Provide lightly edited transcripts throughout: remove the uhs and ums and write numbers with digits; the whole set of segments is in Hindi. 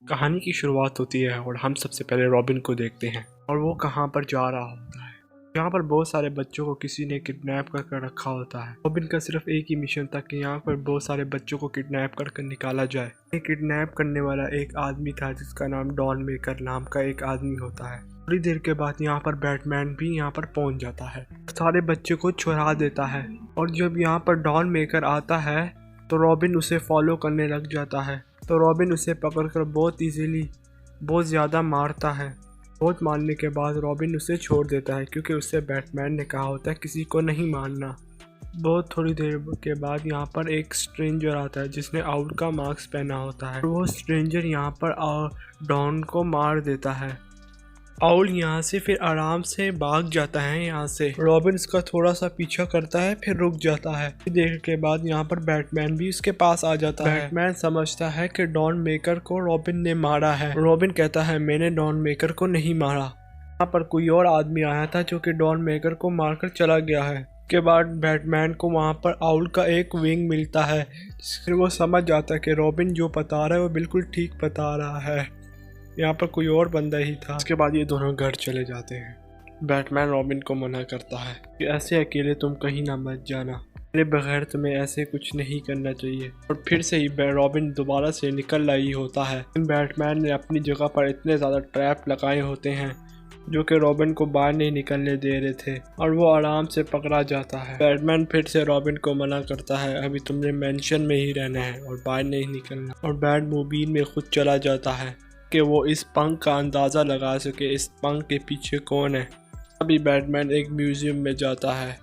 कहानी की शुरुआत होती है और हम सबसे पहले रॉबिन को देखते हैं और वो कहाँ पर जा रहा होता है। यहाँ पर बहुत सारे बच्चों को किसी ने किडनैप कर रखा होता है। रॉबिन का सिर्फ एक ही मिशन था कि यहाँ पर बहुत सारे बच्चों को किडनैप कर निकाला जाए। ये किडनैप करने वाला एक आदमी था जिसका नाम डॉन मेकर नाम का एक आदमी होता है। थोड़ी देर के बाद यहाँ पर बैटमैन भी यहाँ पर पहुँच जाता है, सारे बच्चे को छुड़ा देता है। और जब यहाँ पर डॉन मेकर आता है तो रॉबिन उसे फॉलो करने लग जाता है। तो रॉबिन उसे पकड़कर बहुत इजीली बहुत ज़्यादा मारता है। बहुत मारने के बाद रॉबिन उसे छोड़ देता है क्योंकि उससे बैटमैन ने कहा होता है किसी को नहीं मारना। बहुत थोड़ी देर के बाद यहाँ पर एक स्ट्रेंजर आता है जिसने आउल का मास्क पहना होता है। वो स्ट्रेंजर यहाँ पर डॉन को मार देता है। आउल यहाँ से फिर आराम से भाग जाता है यहाँ से। रॉबिन इसका थोड़ा सा पीछा करता है फिर रुक जाता है। देर के बाद यहाँ पर बैटमैन भी उसके पास आ जाता है। बैटमैन समझता है कि डॉन मेकर को रॉबिन ने मारा है। रॉबिन कहता है मैंने डॉन मेकर को नहीं मारा, यहाँ पर कोई और आदमी आया था जो कि डॉन मेकर को मारकर चला गया है। के बाद बैटमैन को वहाँ पर आउल का एक विंग मिलता है जिससे वो समझ जाता है कि रॉबिन जो बता रहा है वो बिल्कुल ठीक बता रहा है, यहाँ पर कोई और बंदा ही था। उसके बाद ये दोनों घर चले जाते हैं। बैटमैन रॉबिन को मना करता है कि ऐसे अकेले तुम कहीं ना मत जाना, मेरे बगैर तुम्हें ऐसे कुछ नहीं करना चाहिए। और फिर से ही रॉबिन दोबारा से निकल रही होता है। बैटमैन ने अपनी जगह पर इतने ज़्यादा ट्रैप लगाए होते हैं जो कि रॉबिन को बाहर नहीं निकलने दे रहे थे और वो आराम से पकड़ा जाता है। बैटमैन फिर से रॉबिन को मना करता है अभी तुमने मेंशन में ही रहना है और बाहर नहीं निकलना। और बैटमोबाइल में खुद चला जाता है कि वो इस पंख का अंदाज़ा लगा सके इस पंख के पीछे कौन है। अभी बैटमैन एक म्यूज़ियम में जाता है।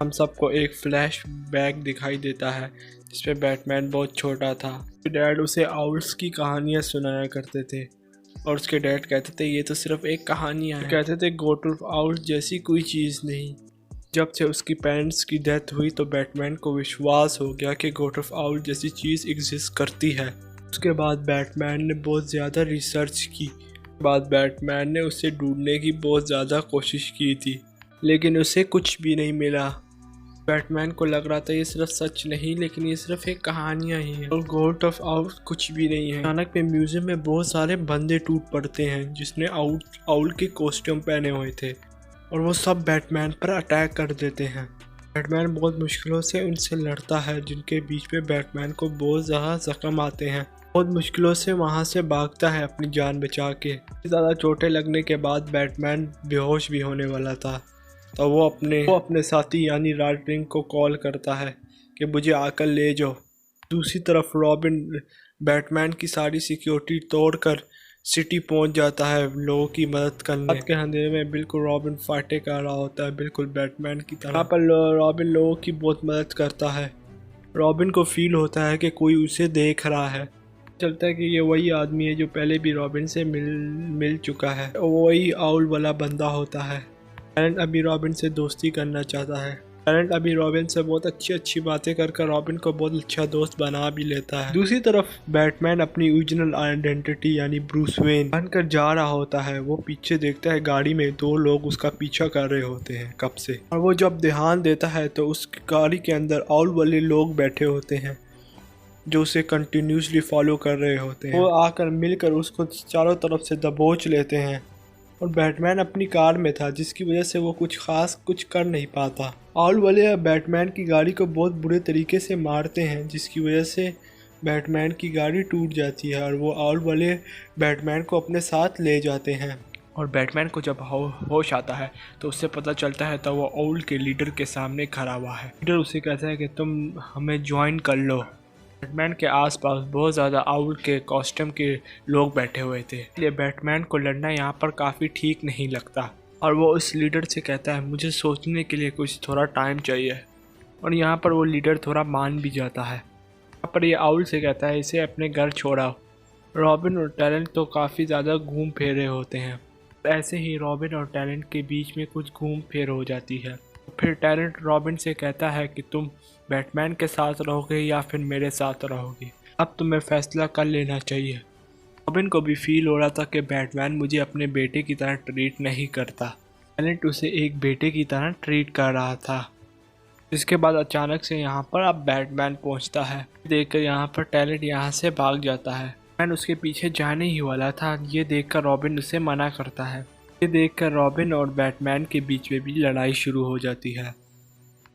हम सबको एक फ्लैश बैक दिखाई देता है जिसमें बैटमैन बहुत छोटा था। डैड उसे आउल्स की कहानियाँ सुनाया करते थे और उसके डैड कहते थे ये तो सिर्फ एक कहानियाँ हैं। कहते थे गोट ऑफ आउल्स जैसी कोई चीज़ नहीं। जब से उसकी पेरेंट्स की डेथ हुई तो बैटमैन को विश्वास हो गया कि गोट ऑफ आउल जैसी चीज़ एग्जिस्ट करती है। उसके बाद बैटमैन ने बहुत ज़्यादा रिसर्च की। बाद बैटमैन ने उसे ढूंढने की बहुत ज़्यादा कोशिश की थी लेकिन उसे कुछ भी नहीं मिला। बैटमैन को लग रहा था ये सिर्फ सच नहीं लेकिन ये सिर्फ एक कहानियाँ ही हैं और गोट ऑफ आउल कुछ भी नहीं है। अचानक में म्यूजियम में बहुत सारे बंदे टूट पड़ते हैं जिसने आउल के कॉस्ट्यूम पहने हुए थे और वो सब बैटमैन पर अटैक कर देते हैं। बैटमैन बहुत मुश्किलों से उनसे लड़ता है जिनके बीच में बैटमैन को बहुत ज़्यादा जख्म आते हैं। बहुत मुश्किलों से वहाँ से भागता है अपनी जान बचा के। ज़्यादा चोटें लगने के बाद बैटमैन बेहोश भी होने वाला था तो वो अपने साथी यानी राइडरिंग को कॉल करता है कि मुझे आकर ले जाओ। दूसरी तरफ रॉबिन बैटमैन की सारी सिक्योरिटी तोड़कर सिटी पहुंच जाता है लोगों की मदद करने। रात के अंधेरे में बिल्कुल रॉबिन फाटे कर रहा होता है बिल्कुल बैटमैन की तरह। यहाँ पर रॉबिन लोगों की बहुत मदद करता है। रॉबिन को फील होता है कि कोई उसे देख रहा है। चलता है कि ये वही आदमी है जो पहले भी रॉबिन से मिल चुका है, वही आउल वाला बंदा होता है। टैलेंट अभी रॉबिन से दोस्ती करना चाहता है। टैलेंट अभी रॉबिन से बहुत अच्छी बातें कर रॉबिन को बहुत अच्छा दोस्त बना भी लेता है। दूसरी तरफ बैटमैन अपनी ओरिजिनल आइडेंटिटी यानी ब्रूस वेन बनकर जा रहा होता है। वो पीछे देखता है गाड़ी में दो लोग उसका पीछा कर रहे होते हैं कब से, और वो जब ध्यान देता है तो उस गाड़ी के अंदर आउल वाले लोग बैठे होते हैं जो उसे कंटिन्यूसली फॉलो कर रहे होते हैं। वो आकर मिलकर उसको चारों तरफ से दबोच लेते हैं और बैटमैन अपनी कार में था जिसकी वजह से वो कुछ खास कुछ कर नहीं पाता। आउल वाले बैटमैन की गाड़ी को बहुत बुरे तरीके से मारते हैं जिसकी वजह से बैटमैन की गाड़ी टूट जाती है और वो आउल वाले बैटमैन को अपने साथ ले जाते हैं। और बैटमैन को जब होश आता है तो उससे पता चलता है तो वो आउल के लीडर के सामने खड़ा हुआ है। लीडर उसे कहता है कि तुम हमें ज्वाइन कर लो। बैटमैन के आसपास बहुत ज़्यादा आउल के कॉस्ट्यूम के लोग बैठे हुए थे, इसलिए बैटमैन को लड़ना यहाँ पर काफ़ी ठीक नहीं लगता और वो उस लीडर से कहता है मुझे सोचने के लिए कुछ थोड़ा टाइम चाहिए। और यहाँ पर वो लीडर थोड़ा मान भी जाता है। यहाँ पर ये आउल से कहता है इसे अपने घर छोड़ाओ। रॉबिन और टैलेंट तो काफ़ी ज़्यादा घूम फिर रहे होते हैं। ऐसे ही रॉबिन और टैलेंट के बीच में कुछ घूम फिर हो जाती है। फिर टैलेंट रॉबिन से कहता है कि तुम बैटमैन के साथ रहोगे या फिर मेरे साथ रहोगे, अब तुम्हें फैसला कर लेना चाहिए। रॉबिन को भी फील हो रहा था कि बैटमैन मुझे अपने बेटे की तरह ट्रीट नहीं करता। टैलेंट उसे एक बेटे की तरह ट्रीट कर रहा था। इसके बाद अचानक से यहाँ पर अब बैटमैन पहुँचता है। देखकर यहाँ पर टैलेंट यहाँ से भाग जाता है। बैटमैन उसके पीछे जाने ही वाला था। ये देखकर रॉबिन उसे मना करता है। ये देखकर रॉबिन और बैटमैन के बीच में भी लड़ाई शुरू हो जाती है।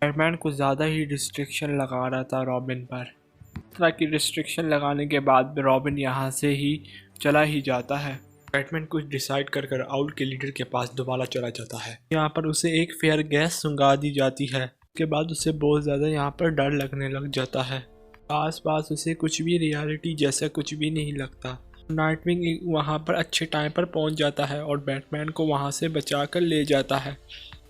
बैटमैन कुछ ज़्यादा ही रिस्ट्रिक्शन लगा रहा था रॉबिन पर। इस तरह की रिस्ट्रिक्शन लगाने के बाद रॉबिन यहाँ से ही चला ही जाता है। बैटमैन कुछ डिसाइड कर आउल के लीडर के पास दोबारा चला जाता है। यहाँ पर उसे एक फेयर गैस सुंगा दी जाती है। उसके बाद उसे बहुत ज़्यादा यहाँ पर डर लगने लग जाता है। आसपास उसे कुछ भी रियलिटी जैसा कुछ भी नहीं लगता। नाइटविंग वहाँ पर अच्छे टाइम पर पहुँच जाता है और बैटमैन को वहाँ से बचा कर ले जाता है।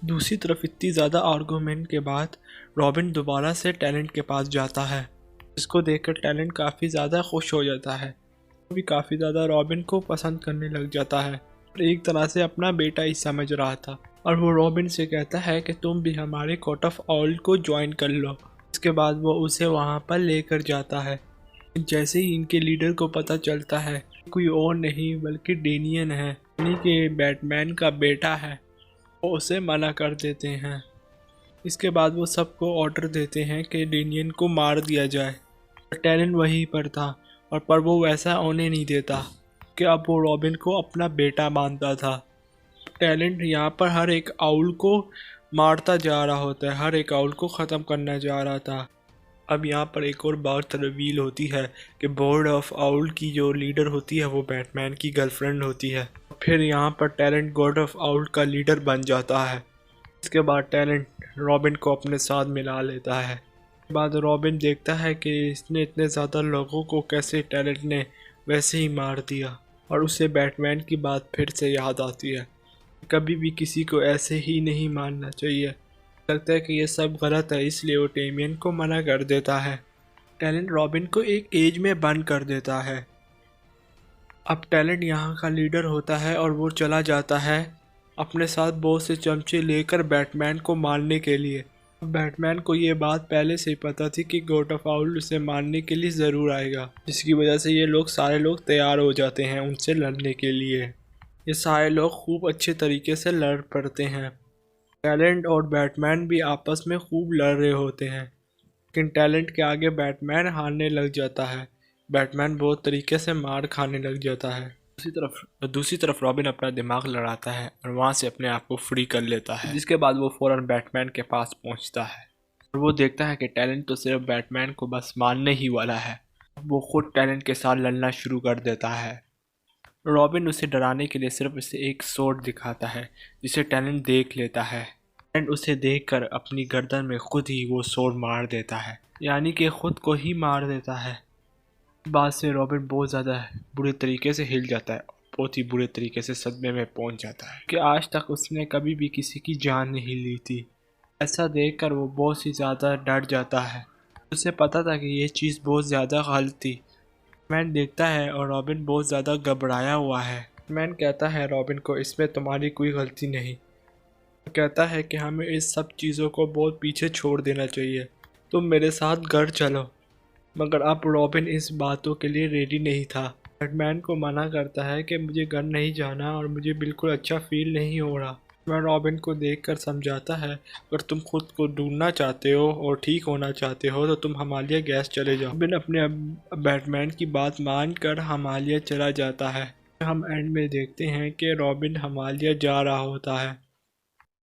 दूसरी तरफ इतनी ज़्यादा आर्गूमेंट के बाद रॉबिन दोबारा से टैलेंट के पास जाता है। इसको देखकर टैलेंट काफ़ी ज़्यादा खुश हो जाता है। वो भी काफ़ी ज़्यादा रॉबिन को पसंद करने लग जाता है और एक तरह से अपना बेटा ही समझ रहा था। और वो रॉबिन से कहता है कि तुम भी हमारे कोर्ट ऑफ आउल को ज्वाइन कर लो। इसके बाद वो उसे वहाँ पर लेकर जाता है। जैसे ही इनके लीडर को पता चलता है कोई और नहीं बल्कि डेनियन है, यानी कि बैटमैन का बेटा है, वो उसे मना कर देते हैं। इसके बाद वो सबको ऑर्डर देते हैं कि डेनियन को मार दिया जाए। टैलेंट वहीं पर था और पर वो वैसा होने नहीं देता कि अब वो रॉबिन को अपना बेटा मानता था। टैलेंट यहाँ पर हर एक आउल को मारता जा रहा होता है, हर एक आउल को ख़त्म करना जा रहा था। अब यहाँ पर एक और बात रिवील होती है कि बोर्ड ऑफ आउल की जो लीडर होती है वो बैटमैन की गर्लफ्रेंड होती है। फिर यहाँ पर टैलेंट गॉड ऑफ आउल का लीडर बन जाता है। इसके बाद टैलेंट रॉबिन को अपने साथ मिला लेता है। इसके बाद रॉबिन देखता है कि इसने इतने ज़्यादा लोगों को कैसे टैलेंट ने वैसे ही मार दिया और उसे बैटमैन की बात फिर से याद आती है। कभी भी किसी को ऐसे ही नहीं मारना चाहिए। लगता है कि ये सब गलत है, इसलिए वो डेमियन को मना कर देता है। टैलेंट रॉबिन को एक केज में बंद कर देता है। अब टैलेंट यहाँ का लीडर होता है और वो चला जाता है अपने साथ बहुत से चमचे लेकर बैटमैन को मारने के लिए। बैटमैन को ये बात पहले से ही पता थी कि गॉड ऑफ आउल उसे मारने के लिए ज़रूर आएगा, जिसकी वजह से ये सारे लोग तैयार हो जाते हैं उनसे लड़ने के लिए। ये सारे लोग खूब अच्छे तरीके से लड़ पड़ते हैं। टैलेंट और बैटमैन भी आपस में खूब लड़ रहे होते हैं, लेकिन टैलेंट के आगे बैटमैन हारने लग जाता है। बैटमैन बहुत तरीके से मार खाने लग जाता है। दूसरी तरफ रॉबिन अपना दिमाग लड़ाता है और वहाँ से अपने आप को फ्री कर लेता है, जिसके बाद वो फ़ौरन बैटमैन के पास पहुँचता है और वो देखता है कि टैलेंट तो सिर्फ बैटमैन को बस मारने ही वाला है। वो खुद टैलेंट के साथ लड़ना शुरू कर देता है। रॉबिन उसे डराने के लिए सिर्फ उसे एक सोर्ड दिखाता है, जिसे टैलेंट देख लेता है। टैलेंट उसे देखकर अपनी गर्दन में खुद ही वो सोर्ड मार देता है, यानी कि खुद को ही मार देता है। बाद से रॉबिन बहुत ज़्यादा बुरे तरीके से हिल जाता है, बहुत ही बुरे तरीके से सदमे में पहुंच जाता है कि आज तक उसने कभी भी किसी की जान नहीं ली थी। ऐसा देखकर वो बहुत ही ज़्यादा डर जाता है। उसे पता था कि ये चीज़ बहुत ज़्यादा गलत थी। मैन देखता है और रॉबिन बहुत ज़्यादा घबराया हुआ है। मैन कहता है रॉबिन को, इसमें तुम्हारी कोई गलती नहीं। कहता है कि हमें इस सब चीज़ों को बहुत पीछे छोड़ देना चाहिए, तुम मेरे साथ घर चलो। मगर अब रॉबिन इस बातों के लिए रेडी नहीं था। बैटमैन को मना करता है कि मुझे घर नहीं जाना और मुझे बिल्कुल अच्छा फील नहीं हो रहा। मैं रॉबिन को देखकर समझाता है, अगर तुम खुद को ढूंढना चाहते हो और ठीक होना चाहते हो तो तुम हिमालय गैस चले जाओ। रॉबिन अपने बैटमैन की बात मानकर हिमालय चला जाता है। हम एंड में देखते हैं कि रॉबिन हिमालय जा रहा होता है।